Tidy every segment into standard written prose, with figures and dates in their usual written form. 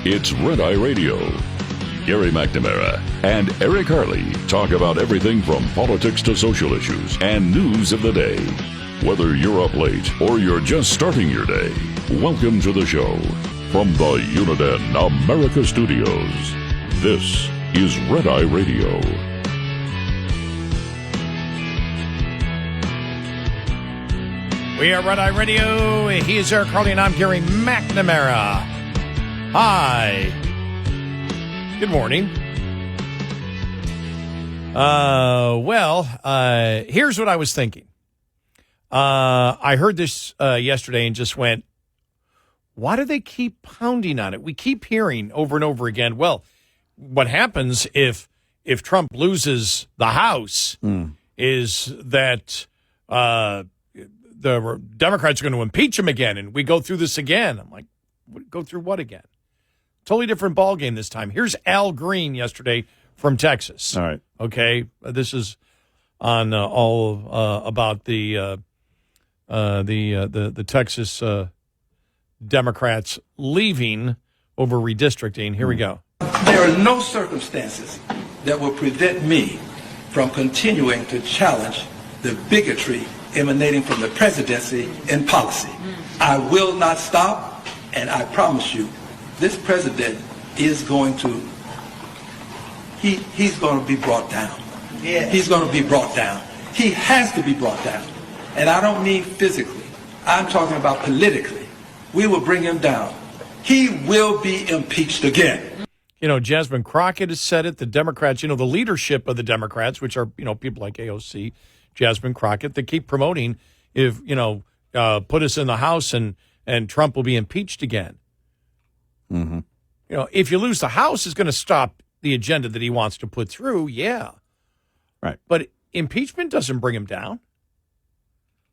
It's Red Eye Radio. Gary McNamara and Eric Harley talk about everything from politics to social issues and news of the day. Whether you're up late or you're just starting your day, welcome to the show. From the Uniden America Studios, this is Red Eye Radio. We are Red Eye Radio. He is Eric Harley, and I'm Gary McNamara. Hi. Good morning. Here's what I was thinking. I heard this yesterday and just went, why do they keep pounding on it? We keep hearing over and over again, well, what happens if Trump loses the House is that the Democrats are going to impeach him again, and we go through this again. I'm like, go through what again? Totally different ballgame this time. Here's Al Green yesterday from Texas. All right. Okay, this is on all about the Texas Democrats leaving over redistricting. Here we go. There are no circumstances that will prevent me from continuing to challenge the bigotry emanating from the presidency and policy. I will not stop, and I promise you, this president is going to, he's going to be brought down. Yeah. He's going to be brought down. He has to be brought down. And I don't mean physically. I'm talking about politically. We will bring him down. He will be impeached again. You know, Jasmine Crockett has said it. The Democrats, the leadership of the Democrats, which are, people like AOC, Jasmine Crockett, they keep promoting if, put us in the House and Trump will be impeached again. Mm-hmm. If you lose the House, it's going to stop the agenda that he wants to put through. Yeah. Right. But impeachment doesn't bring him down.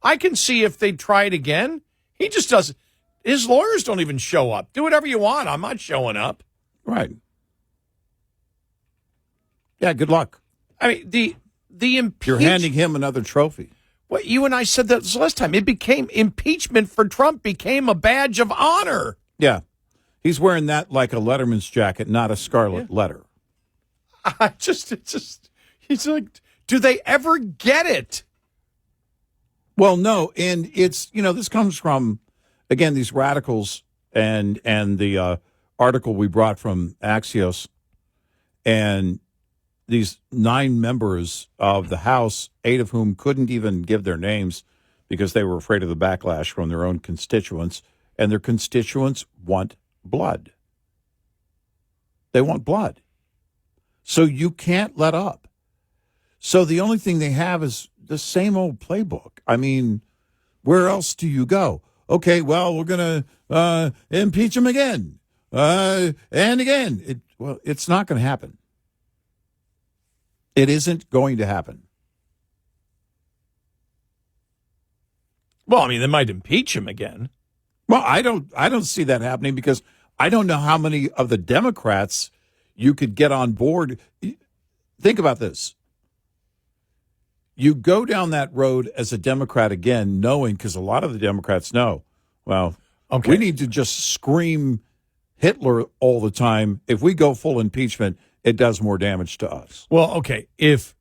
I can see if they try it again. He just doesn't. His lawyers don't even show up. Do whatever you want. I'm not showing up. Right. Yeah, good luck. I mean, the You're handing him another trophy. Well, you and I said that last time. It became impeachment for Trump became a badge of honor. Yeah. He's wearing that like a Letterman's jacket, not a scarlet letter. He's like, do they ever get it? Well, no. And it's, this comes from, again, these radicals and the article we brought from Axios, and these 9 members of the House, 8 of whom couldn't even give their names because they were afraid of the backlash from their own constituents, and their constituents want blood. They want blood. So you can't let up. So the only thing they have is the same old playbook. I mean, where else do you go? Okay, well, we're going to impeach him again and again. It's not going to happen. It isn't going to happen. Well, I mean, they might impeach him again. Well, I don't see that happening because I don't know how many of the Democrats you could get on board. Think about this. You go down that road as a Democrat again, knowing, because a lot of the Democrats know, well, we need to just scream Hitler all the time. If we go full impeachment, it does more damage to us. Well, okay, if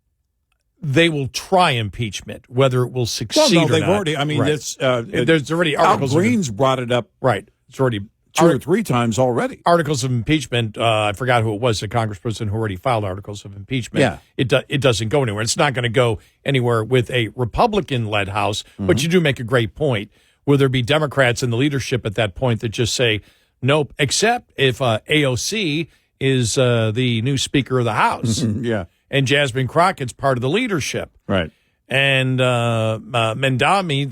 they will try impeachment, whether it will succeed or not. They've already, I mean, right. There's already articles. Al Green's brought it up. Right. It's already 2 or 3 times already. Articles of impeachment. I forgot who it was, the congressperson who already filed articles of impeachment. Yeah. It doesn't go anywhere. It's not going to go anywhere with a Republican-led House. Mm-hmm. But you do make a great point. Will there be Democrats in the leadership at that point that just say, nope, except if AOC is the new Speaker of the House. Yeah. And Jasmine Crockett's part of the leadership. Right. And Mendami,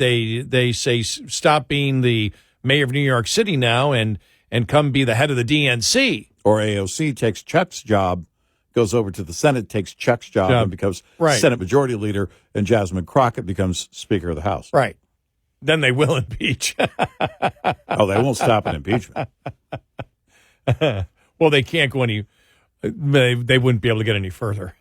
they say, stop being the mayor of New York City now and come be the head of the DNC. Or AOC takes Chuck's job, goes over to the Senate, takes Chuck's job and becomes Senate Majority Leader, and Jasmine Crockett becomes Speaker of the House. Right. Then they will impeach. Oh, they won't stop an impeachment. Well, they can't go any. They wouldn't be able to get any further.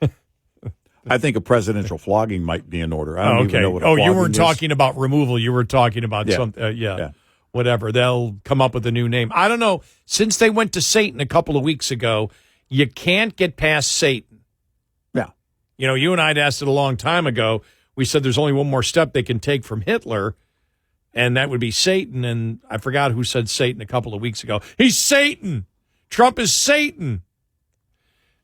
I think a presidential flogging might be in order. I don't even know what a flogging you weren't is. talking about removal. You were talking about something. Yeah. whatever. They'll come up with a new name. I don't know. Since they went to Satan a couple of weeks ago, you can't get past Satan. Yeah. You know, you and I had asked it a long time ago. We said there's only one more step they can take from Hitler, and that would be Satan. And I forgot who said Satan a couple of weeks ago. He's Satan. Trump is Satan.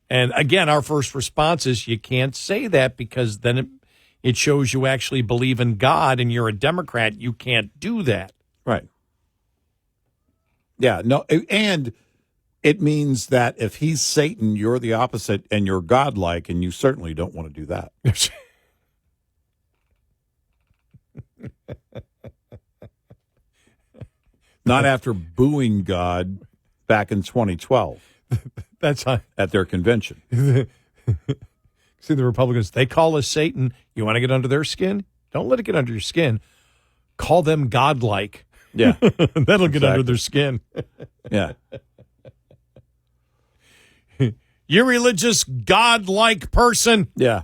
And again, our first response is you can't say that because then it shows you actually believe in God and you're a Democrat. You can't do that. Right. Yeah, no, and it means that if he's Satan, you're the opposite and you're godlike, and you certainly don't want to do that. Not after booing God back in 2012. That's at their convention. See, the Republicans, they call us Satan. You want to get under their skin? Don't let it get under your skin. Call them godlike. Yeah. That'll get under their skin. Yeah. You religious, godlike person. Yeah.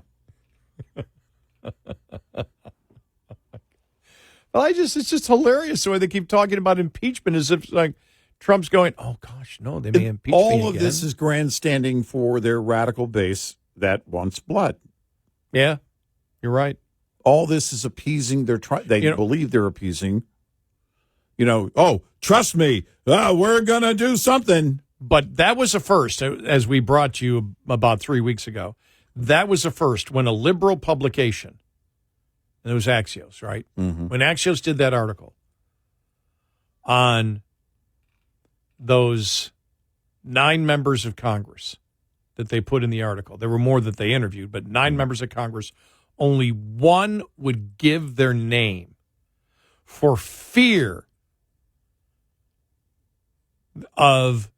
Well, it's just hilarious the way they keep talking about impeachment as if like Trump's going, oh, gosh, no, they may impeach me All of again. this is grandstanding for their radical base that wants blood. Yeah, you're right. All this is appeasing. They believe they're appeasing. Oh, trust me, we're going to do something. But that was a first, as we brought you about 3 weeks ago. That was a first when a liberal publication, and it was Axios, right? Mm-hmm. When Axios did that article on those 9 members of Congress that they put in the article. There were more that they interviewed, but 9 members of Congress, only one would give their name for fear of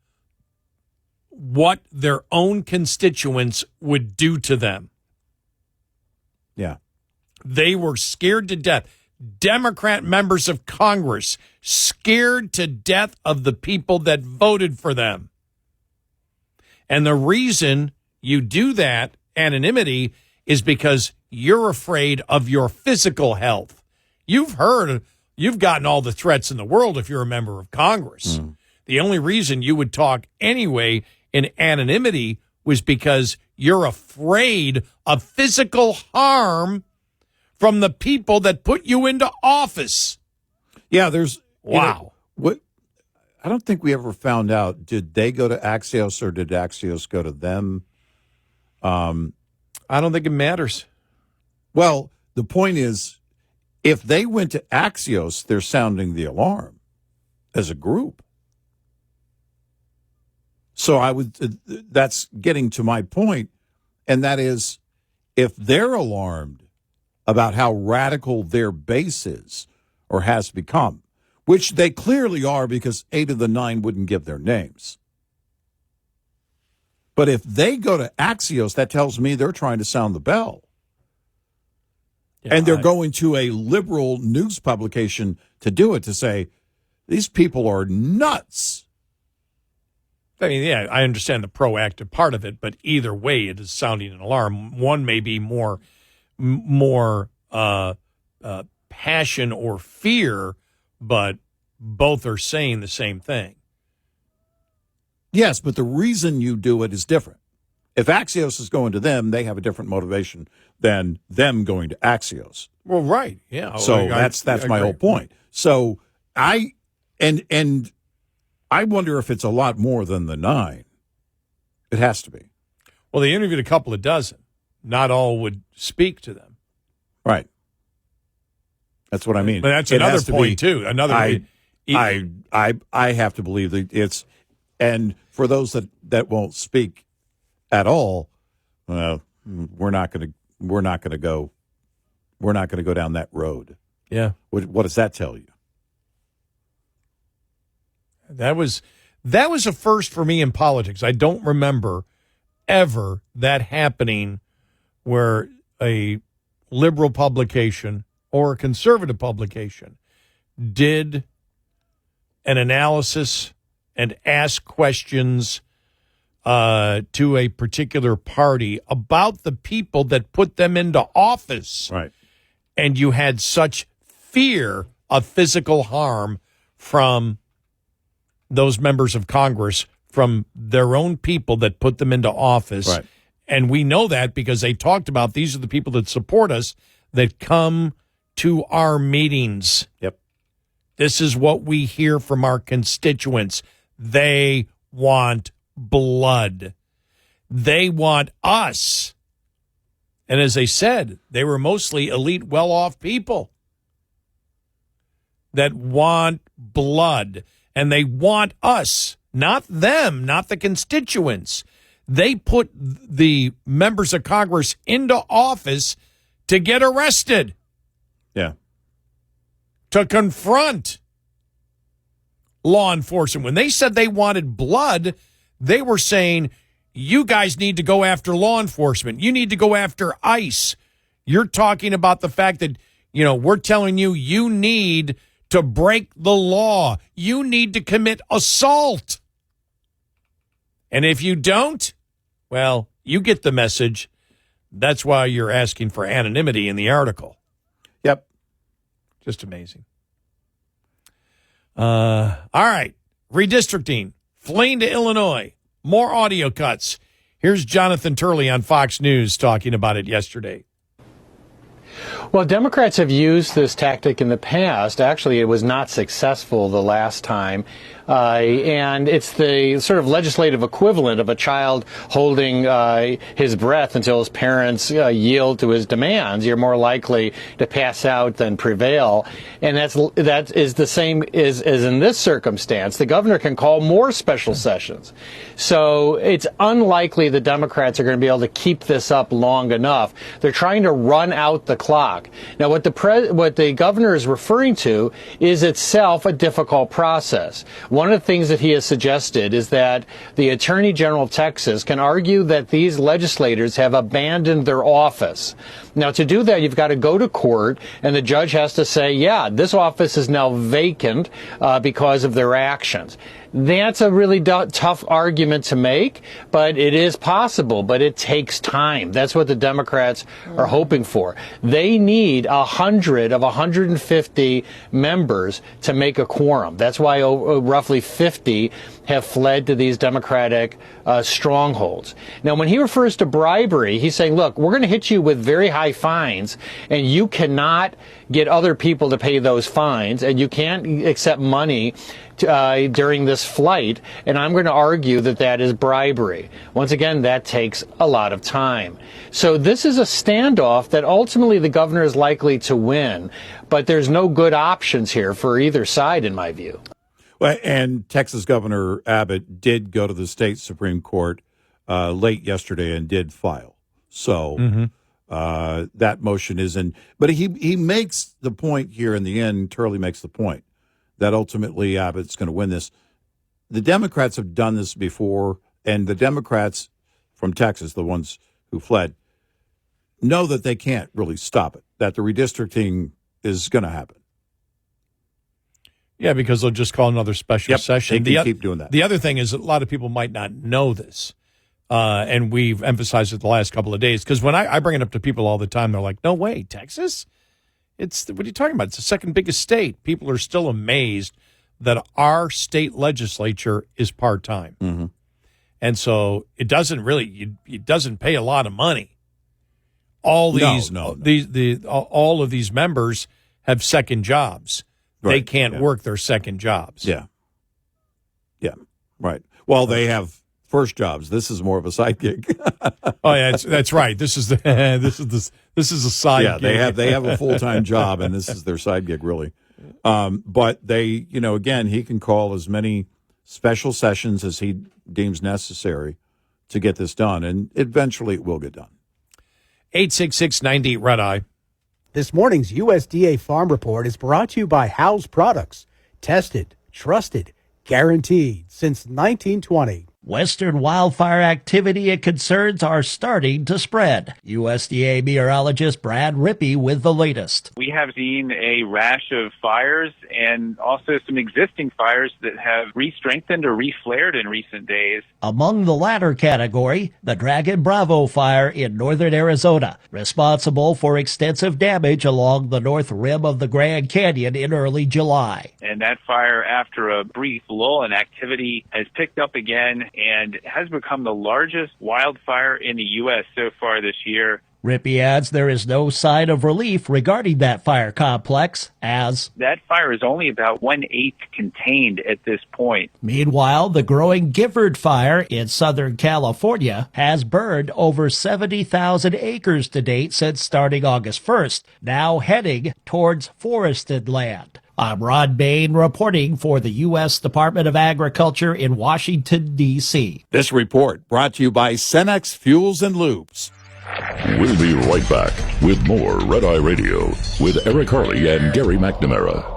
what their own constituents would do to them. Yeah. They were scared to death. Democrat members of Congress scared to death of the people that voted for them. And the reason you do that, anonymity, is because you're afraid of your physical health. You've gotten all the threats in the world if you're a member of Congress. The only reason you would talk anyway in anonymity was because you're afraid of physical harm from the people that put you into office. Yeah, there's... Wow. What? I don't think we ever found out, did they go to Axios or did Axios go to them? I don't think it matters. Well, the point is, if they went to Axios, they're sounding the alarm as a group. So that's getting to my point, and that is, if they're alarmed about how radical their base is or has become, which they clearly are because 8 of the 9 wouldn't give their names. But if they go to Axios, that tells me they're trying to sound the bell. Yeah, and they're going to a liberal news publication to do it, to say, these people are nuts. I mean, yeah, I understand the proactive part of it, but either way, it is sounding an alarm. One may be more passion or fear, but both are saying the same thing. Yes, but the reason you do it is different. If Axios is going to them, they have a different motivation than them going to Axios. Well, right, yeah. So that's my whole point. So I wonder if it's a lot more than the 9. It has to be. Well, they interviewed a couple of dozen. Not all would speak to them. Right. That's what I mean. But that's another point, too. I have to believe that it's, and for those that won't speak at all, we're not going to go down that road. Yeah. What does that tell you? That was a first for me in politics. I don't remember ever that happening where a liberal publication or a conservative publication did an analysis and asked questions to a particular party about the people that put them into office. Right. And you had such fear of physical harm from those members of Congress, from their own people that put them into office. Right. And we know that because they talked about these are the people that support us that come to our meetings. Yep. This is what we hear from our constituents. They want blood. They want us. And as they said, they were mostly elite, well-off people that want blood. And they want us, not them, not the constituents. They put the members of Congress into office to get arrested. Yeah. To confront law enforcement. When they said they wanted blood, they were saying, you guys need to go after law enforcement. You need to go after ICE. You're talking about the fact that, we're telling you, you need to break the law. You need to commit assault. And if you don't, well, you get the message. That's why you're asking for anonymity in the article. Yep. Just amazing. All right. Redistricting. Fleeing to Illinois. More audio cuts. Here's Jonathan Turley on Fox News talking about it yesterday. Well, Democrats have used this tactic in the past. Actually, it was not successful the last time. And it's the sort of legislative equivalent of a child holding his breath until his parents yield to his demands. You're more likely to pass out than prevail. And that is the same as in this circumstance. The governor can call more special sessions. So it's unlikely the Democrats are going to be able to keep this up long enough. They're trying to run out the clock. Now, what the governor is referring to is itself a difficult process. One of the things that he has suggested is that the Attorney General of Texas can argue that these legislators have abandoned their office. Now, to do that, you've got to go to court, and the judge has to say, yeah, this office is now vacant because of their actions. That's a really tough argument to make, but it is possible, but it takes time. That's what the Democrats are hoping for. They need 100 of 150 members to make a quorum. That's why roughly 50 have fled to these Democratic strongholds. Now, when he refers to bribery, he's saying, look, we're going to hit you with very high fines, and you cannot get other people to pay those fines, and you can't accept money during this flight, and I'm going to argue that that is bribery. Once again, that takes a lot of time. So this is a standoff that ultimately the governor is likely to win, but there's no good options here for either side, in my view. Well, and Texas Governor Abbott did go to the state Supreme Court late yesterday and did file. So that motion is in. But he makes the point here in the end, Turley makes the point, that ultimately Abbott's going to win this. The Democrats have done this before, and the Democrats from Texas, the ones who fled, know that they can't really stop it, that the redistricting is going to happen. Yeah, because they'll just call another special session. They keep doing that. The other thing is that a lot of people might not know this, and we've emphasized it the last couple of days, because when I bring it up to people all the time, they're like, no way, Texas? What are you talking about? It's the second biggest state. People are still amazed that our state legislature is part-time. Mm-hmm. And so it doesn't really, it doesn't pay a lot of money. All these, all of these members have second jobs. Right. They can't work their second jobs. Yeah. Right. Well, they have first jobs. This is more of a side gig. Oh yeah, that's right. This is a side gig. Yeah, they have a full-time job, and this is their side gig, really. But they, again, he can call as many special sessions as he deems necessary to get this done, and eventually it will get done. 866-98 Red Eye. This morning's USDA Farm Report is brought to you by House Products. Tested, trusted, guaranteed since 1920. Western wildfire activity and concerns are starting to spread. USDA meteorologist Brad Rippey with the latest. We have seen a rash of fires and also some existing fires that have re-strengthened or re-flared in recent days. Among the latter category, the Dragon Bravo fire in northern Arizona, responsible for extensive damage along the north rim of the Grand Canyon in early July. And that fire, after a brief lull in activity, has picked up again and has become the largest wildfire in the U.S. so far this year. Rippey adds there is no sign of relief regarding that fire complex, as that fire is only about 1/8 contained at this point. Meanwhile, the growing Gifford fire in Southern California has burned over 70,000 acres to date since starting August 1st, now heading towards forested land. I'm Ron Bain reporting for the U.S. Department of Agriculture in Washington, D.C. This report brought to you by Cenex Fuels and Lubes. We'll be right back with more Red Eye Radio with Eric Harley and Gary McNamara.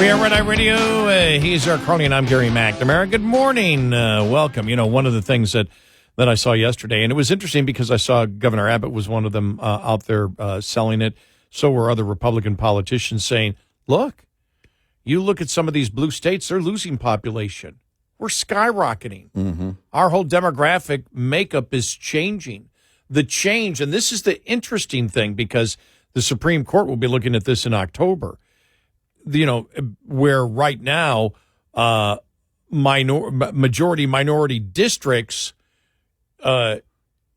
We are Red Eye Radio. He's Eric Harley and I'm Gary McNamara. Good morning. Welcome. You know, one of the things that I saw yesterday, and it was interesting because I saw Governor Abbott was one of them out there selling it. So were other Republican politicians saying, look, you look at some of these blue states, they're losing population. We're skyrocketing. Mm-hmm. Our whole demographic makeup is changing. The change, and this is the interesting thing because the Supreme Court will be looking at this in October. You know, where right now majority minority districts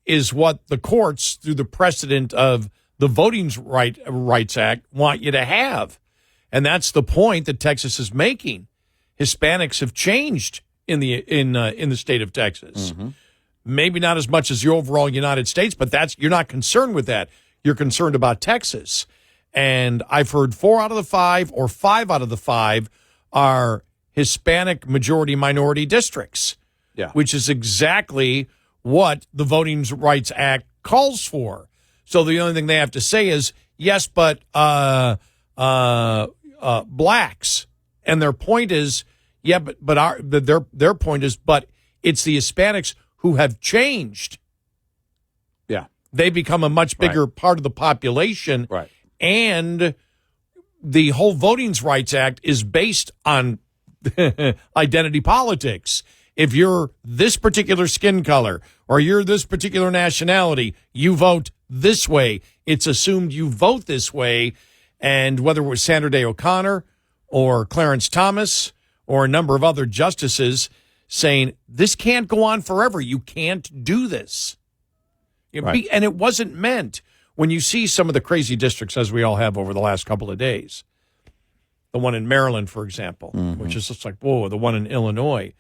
is what the courts, through the precedent of the Voting Rights Act, want you to have. And that's the point that Texas is making. Hispanics have changed in the state of Texas. Mm-hmm. Maybe not as much as the overall United States, but you're not concerned with that. You're concerned about Texas. And I've heard 4 out of the 5 or 5 out of the 5 are Hispanic majority minority districts, which is exactly what the Voting Rights Act calls for. So the only thing they have to say is, yes, but blacks. And their point is, yeah, but their point is, but it's the Hispanics who have changed. Yeah. They become a much bigger part of the population. Right. And the whole Voting Rights Act is based on identity politics. If you're this particular skin color or you're this particular nationality, you vote this way. It's assumed you vote this way. And whether it was Sandra Day O'Connor or Clarence Thomas or a number of other justices saying, this can't go on forever. You can't do this. Right. And it wasn't meant. When you see some of the crazy districts, as we all have over the last couple of days, the one in Maryland, for example, which is just like, whoa, the one in Illinois,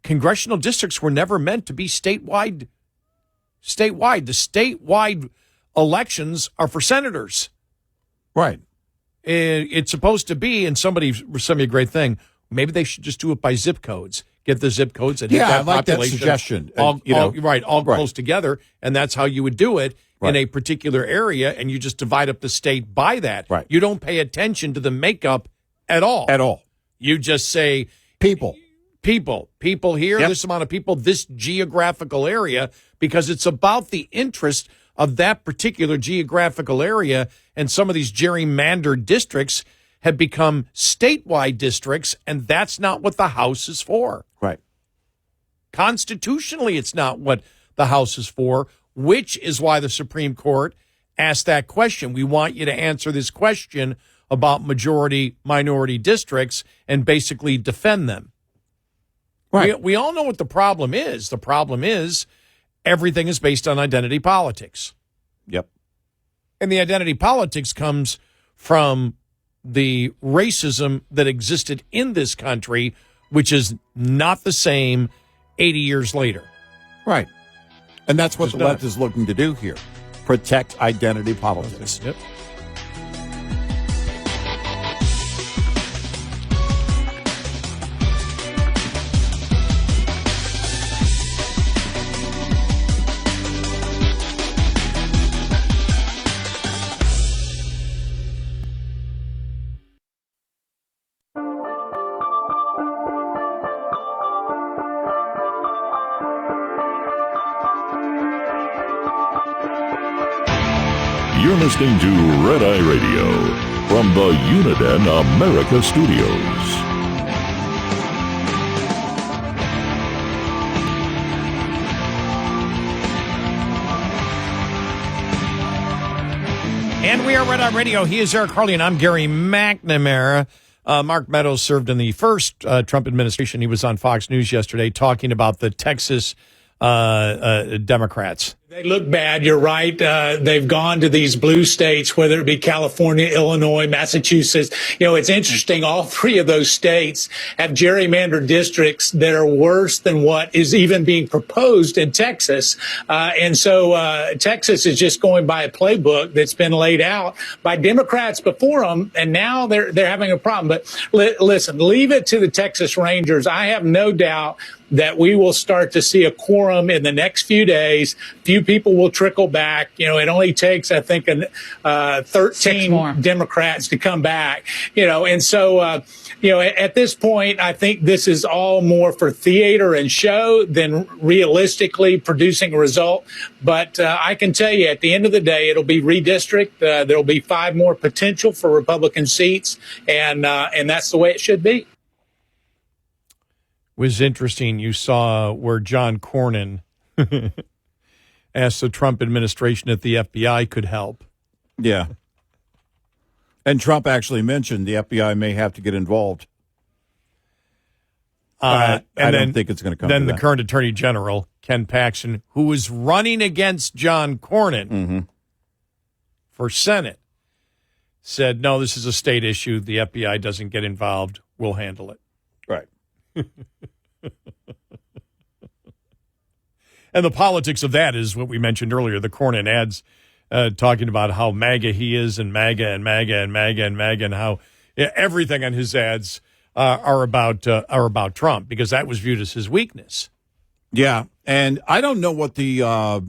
congressional districts were never meant to be statewide. The statewide elections are for senators. Right. It's supposed to be, and somebody sent me a great thing, maybe they should just do it by zip codes. Get the zip codes and hit that I like population. that suggestion. All close together, and that's how you would do it in a particular area, and you just divide up the state by that. Right. You don't pay attention to the makeup at all. At all. You just say people here, this amount of people, this geographical area, because it's about the interest of that particular geographical area, and some of these gerrymandered districts have become statewide districts, and that's not what the House is for. Right. Constitutionally, it's not what the House is for, which is why the Supreme Court asked that question. We want you to answer this question about majority-minority districts and basically defend them. Right. We all know what the problem is. The problem is everything is based on identity politics. Yep. And the identity politics comes from the racism that existed in this country, which is not the same 80 years later. Right. And that's what the left is looking to do here. Protect identity politics. Yep. You're listening to Red Eye Radio from the Uniden America Studios. And we are Red Eye Radio. He is Eric Harley, and I'm Gary McNamara. Mark Meadows served in the first Trump administration. He was on Fox News yesterday talking about the Texas Democrats. They look bad. You're right. They've gone to these blue states, whether it be California, Illinois, Massachusetts. You know, it's interesting. All three of those states have gerrymandered districts that are worse than what is even being proposed in Texas. And so Texas is just going by a playbook that's been laid out by Democrats before them. And now they're having a problem. But listen, leave it to the Texas Rangers. I have no doubt that we will start to see a quorum in the next few days. Few people will trickle back. You know, it only takes, I think, 13 Democrats to come back, you know. And so, you know, at this point, I think this is all more for theater and show than realistically producing a result. But I can tell you at the end of the day, it'll be redistrict. There'll be 5 more potential for Republican seats. And that's the way it should be. Was interesting. You saw where John Cornyn asked the Trump administration if the FBI could help. Yeah. And Trump actually mentioned the FBI may have to get involved. I don't think it's going to come to that. Then the current Attorney General, Ken Paxton, who was running against John Cornyn for Senate, said, no, this is a state issue. The FBI doesn't get involved. We'll handle it. Right. And the politics of that is what we mentioned earlier, the Cornyn ads talking about how MAGA he is and MAGA and MAGA and MAGA and MAGA and how everything on his ads are about Trump because that was viewed as his weakness. Yeah, and I don't know what the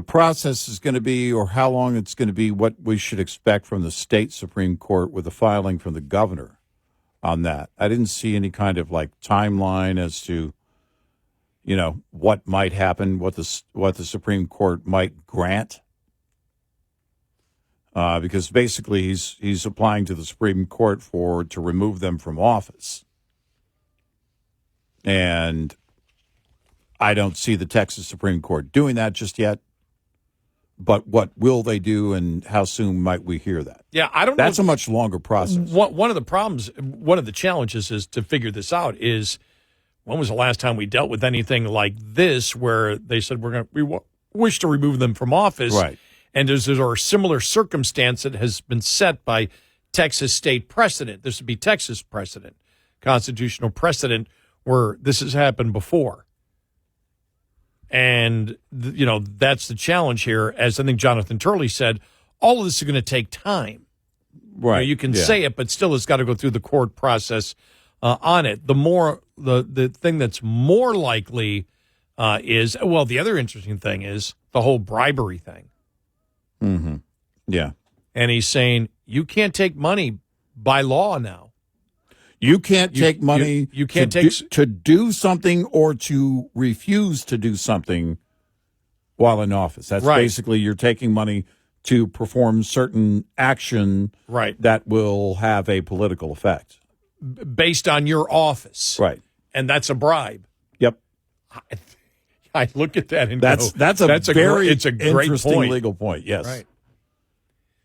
process is going to be or how long it's going to be, what we should expect from the state Supreme Court with the filing from the governor on that. I didn't see any kind of like timeline as to, you know, what might happen, what the Supreme Court might grant, because basically he's applying to the Supreme Court to remove them from office, and I don't see the Texas Supreme Court doing that just yet. But what will they do, and how soon might we hear that? Yeah, I don't know. That's a much longer process. One of the problems, one of the challenges is to figure this out is, when was the last time we dealt with anything like this where they said we wish to remove them from office? Right. And there's a similar circumstance that has been set by Texas state precedent. This would be Texas precedent, constitutional precedent, where this has happened before. And, you know, that's the challenge here. As I think Jonathan Turley said, all of this is going to take time. Right. You can say it, but still it's got to go through the court process on it. The thing that's more likely is, well, the other interesting thing is the whole bribery thing. Mm-hmm. Yeah. And he's saying you can't take money by law now. You can't take money you can't to do something or to refuse to do something while in office. That's right. Basically you're taking money to perform certain action that will have a political effect. Based on your office. Right. And that's a bribe. Yep. I look at that and that's a very interesting point. Legal point, yes. Right.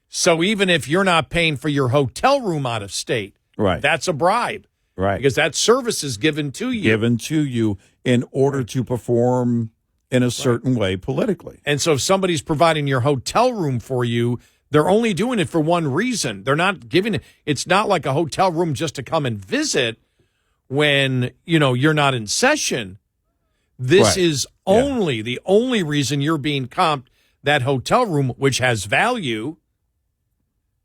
So even if you're not paying for your hotel room out of state, right, that's a bribe. Right. Because that service is given to you. Given to you in order to perform in a certain way politically. And so if somebody's providing your hotel room for you, they're only doing it for one reason. They're not giving it. It's not like a hotel room just to come and visit when, you know, you're not in session. This is only the only reason you're being comped that hotel room, which has value.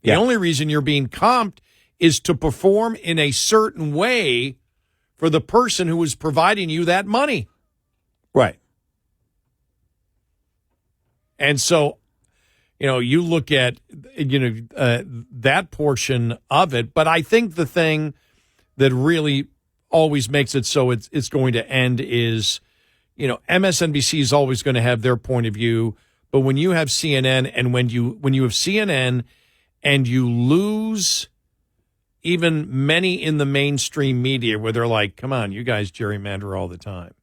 The only reason you're being comped is to perform in a certain way for the person who is providing you that money. Right. And so, you know, you look at, that portion of it. But I think the thing that really always makes it so it's going to end is, you know, MSNBC is always going to have their point of view. But when you have CNN and when you have CNN and you lose even many in the mainstream media where they're like, come on, you guys gerrymander all the time.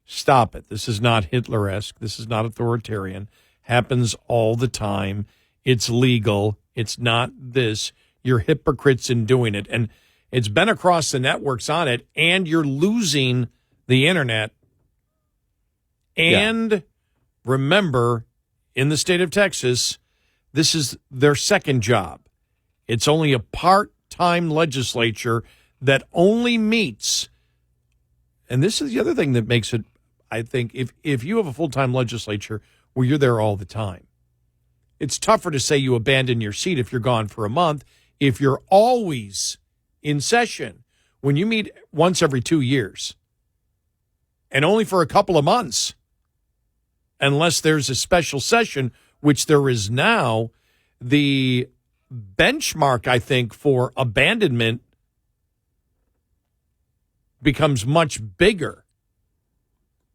Stop it. This is not Hitler-esque. This is not authoritarian. Happens all the time. It's legal. It's not this. You're hypocrites in doing it. And it's been across the networks on it, and you're losing the internet. And remember, in the state of Texas, this is their second job. It's only a part-time legislature that only meets, and this is the other thing that makes it, I think, if you have a full-time legislature where you're there all the time, it's tougher to say you abandon your seat if you're gone for a month. If you're always in session, when you meet once every 2 years, and only for a couple of months, unless there's a special session, which there is now, the benchmark, I think, for abandonment becomes much bigger.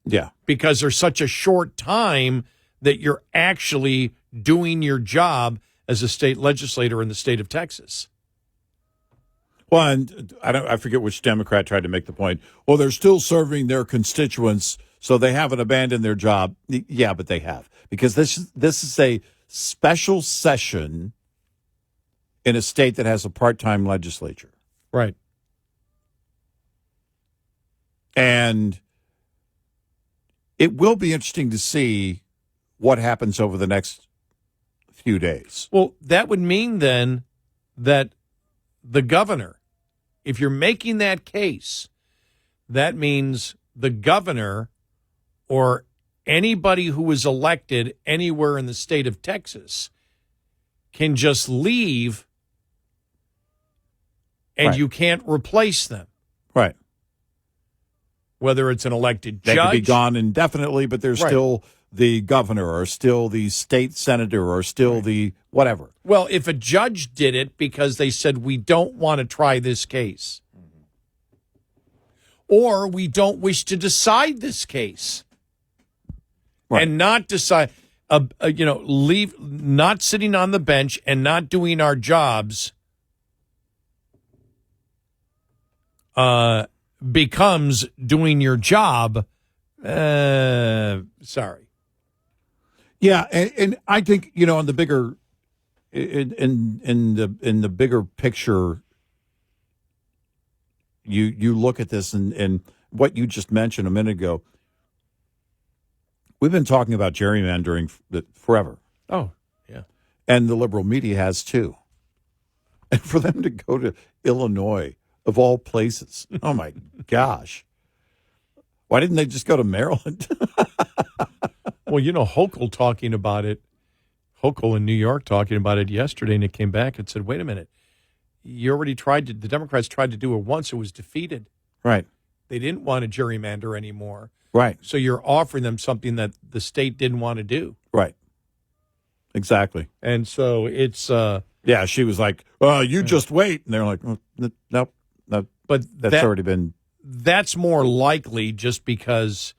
Yeah. Because there's such a short time that you're actually doing your job as a state legislator in the state of Texas. Well, and I forget which Democrat tried to make the point. Well, they're still serving their constituents, so they haven't abandoned their job. Yeah, but they have, because this is a special session in a state that has a part-time legislature. Right. And it will be interesting to see what happens over the next few days. Well, that would mean then that the governor, if you're making that case, that means the governor or anybody who was elected anywhere in the state of Texas can just leave and Right. you can't replace them. Right. Whether it's an elected They judge. could be gone indefinitely, but they're Right. still the governor or still the state senator or still the whatever. Well, if a judge did it because they said, we don't want to try this case, or we don't wish to decide this case, Right. and not decide, leave, not sitting on the bench and not doing our jobs, becomes doing your job. Sorry. Yeah, and I think, in the bigger in the bigger picture, you look at this and what you just mentioned a minute ago. We've been talking about gerrymandering forever. Oh, yeah. And the liberal media has too. And for them to go to Illinois, of all places, oh my gosh. Why didn't they just go to Maryland? Well, Hochul talking about it, Hochul in New York talking about it yesterday, and it came back and said, wait a minute, the Democrats tried to do it once, it was defeated. Right. They didn't want to gerrymander anymore. Right. So you're offering them something that the state didn't want to do. Right. Exactly. And so it's... yeah, she was like, well, you just wait. And they're like, oh, no, but that's already been... That's more likely just because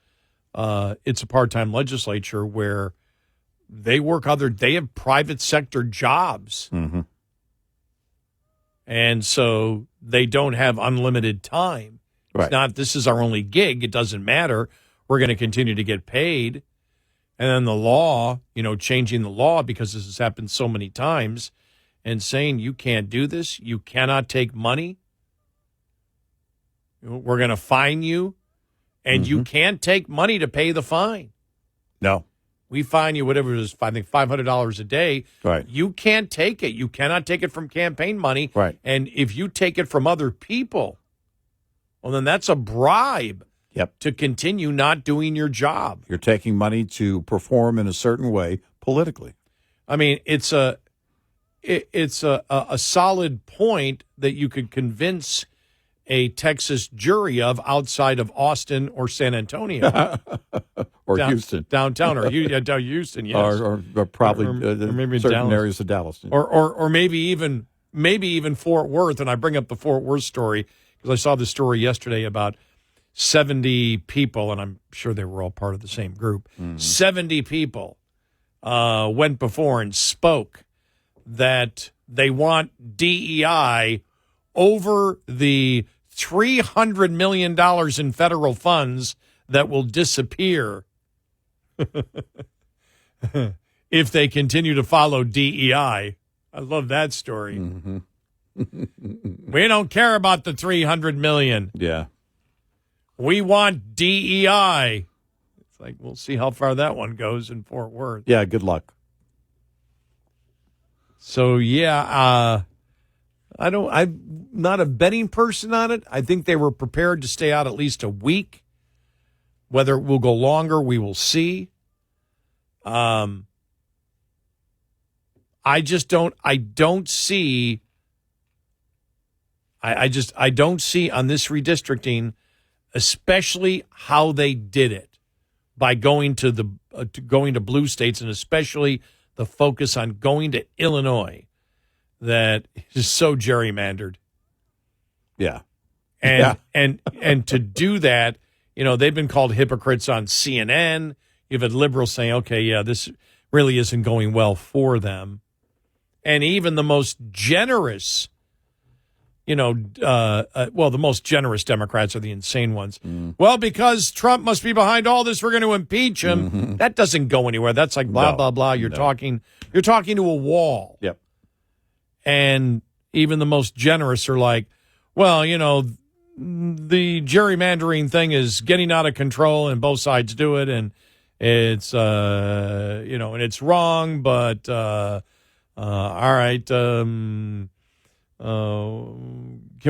it's a part-time legislature where they have private sector jobs. Mm-hmm. And so they don't have unlimited time. Right. It's not, this is our only gig. It doesn't matter. We're going to continue to get paid. And then the law, changing the law because this has happened so many times and saying you can't do this. You cannot take money. We're going to fine you. And you can't take money to pay the fine. No. We fine you whatever it is, I think $500 a day. Right. You can't take it. You cannot take it from campaign money. Right. And if you take it from other people, well, then that's a bribe. Yep. To continue not doing your job. You're taking money to perform in a certain way politically. I mean, it's a solid point that you could convince a Texas jury of outside of Austin or San Antonio. Or Houston. Downtown or Houston, yes. Or probably or maybe certain Dallas. areas of Dallas. Or maybe even Fort Worth. And I bring up the Fort Worth story because I saw the story yesterday about 70 people, and I'm sure they were all part of the same group, 70 people went before and spoke that they want DEI over the $300 million in federal funds that will disappear if they continue to follow DEI. I love that story. Mm-hmm. We don't care about the $300 million. Yeah. We want DEI. It's like, we'll see how far that one goes in Fort Worth. Yeah, good luck. So, I'm not a betting person on it. I think they were prepared to stay out at least a week. Whether it will go longer, we will see. I don't see on this redistricting, especially how they did it by going to blue states, and especially the focus on going to Illinois, that is so gerrymandered. Yeah. And to do that, they've been called hypocrites on CNN. You've had liberals saying, okay, yeah, this really isn't going well for them. And even the most generous, the most generous Democrats are the insane ones. Well, because Trump must be behind all this, we're going to impeach him. Mm-hmm. That doesn't go anywhere. That's like blah, blah, blah. You're talking to a wall. Yep. And even the most generous are like, well, the gerrymandering thing is getting out of control and both sides do it. And it's, and it's wrong, but, all right. Can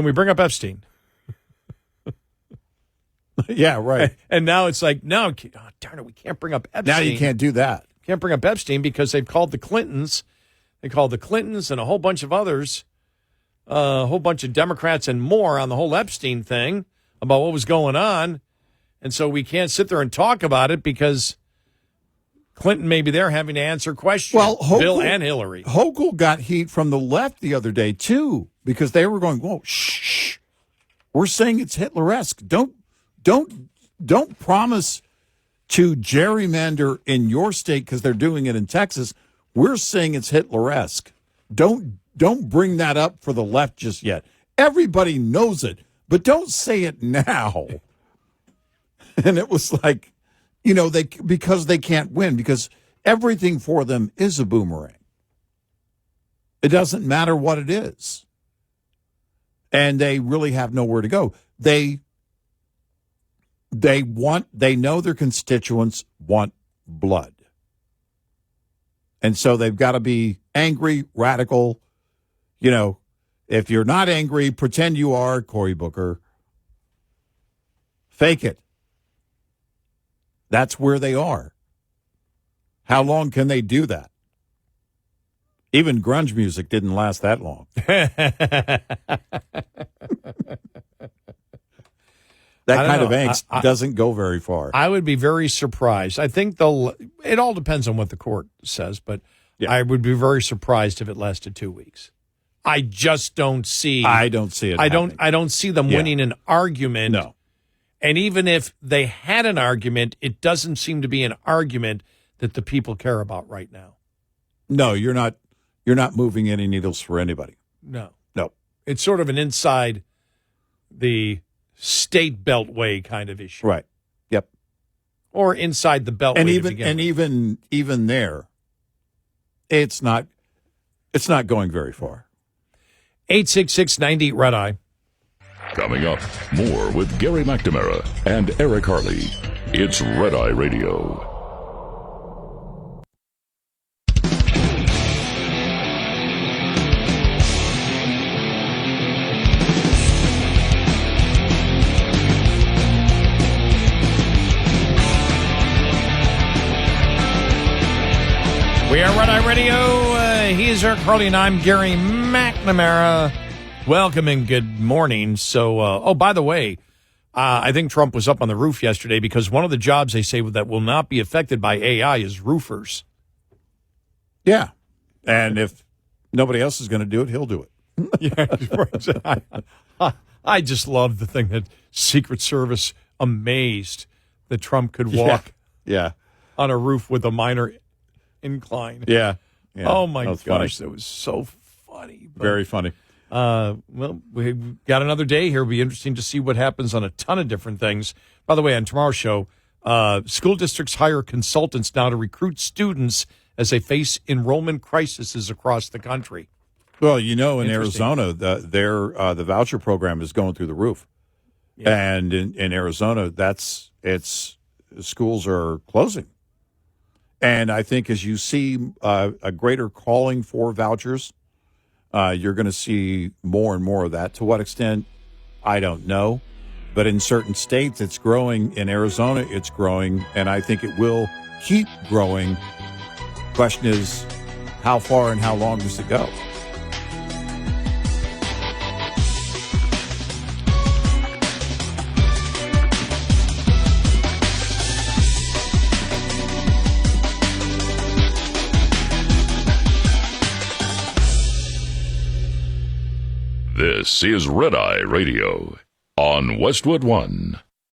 we bring up Epstein? Yeah, right. And now it's like, no, darn it, we can't bring up Epstein. Now you can't do that. Can't bring up Epstein because they've called the Clintons. They called the Clintons and a whole bunch of others, a whole bunch of Democrats and more on the whole Epstein thing about what was going on. And so we can't sit there and talk about it because Clinton may be there having to answer questions. Well, Bill and Hillary. Hochul got heat from the left the other day, too, because they were going, whoa, shh. We're saying it's Hitler-esque. Don't promise to gerrymander in your state because they're doing it in Texas. We're saying it's Hitler-esque. Don't bring that up for the left just yet. Everybody knows it, but don't say it now. And it was like, because they can't win, because everything for them is a boomerang. It doesn't matter what it is. And they really have nowhere to go. They know their constituents want blood. And so they've got to be angry, radical. If you're not angry, pretend you are, Cory Booker. Fake it. That's where they are. How long can they do that? Even grunge music didn't last that long. That kind of angst doesn't go very far. I would be very surprised. I think it all depends on what the court says, but yeah. I would be very surprised if it lasted 2 weeks. I just don't see. I don't see it. I don't see them winning an argument. No. And even if they had an argument, it doesn't seem to be an argument that the people care about right now. No, you're not moving any needles for anybody. No. It's sort of an inside the state beltway kind of issue. Right. Yep. Or inside the beltway. And even there, it's not going very far. 866-90 Red Eye. Coming up, more with Gary McNamara and Eric Harley. It's Red Eye Radio. We are Red Eye Radio. He is Eric Harley, and I'm Gary McNamara. Welcome and good morning. So, by the way, I think Trump was up on the roof yesterday because one of the jobs they say that will not be affected by AI is roofers. Yeah. And if nobody else is going to do it, he'll do it. Yeah, I just love the thing that Secret Service amazed that Trump could walk on a roof with a minor incline. Yeah. Oh, my that was gosh. funny. That was so funny. But, Very funny. well, we've got another day here. It'll be interesting to see what happens on a ton of different things. By the way, on tomorrow's show, school districts hire consultants now to recruit students as they face enrollment crises across the country. Well, in Arizona, the voucher program is going through the roof. Yeah. And in Arizona, schools are closing. And I think as you see a greater calling for vouchers, you're going to see more and more of that. To what extent, I don't know. But in certain states, it's growing. In Arizona, it's growing. And I think it will keep growing. Question is, how far and how long does it go? This is Red Eye Radio on Westwood One.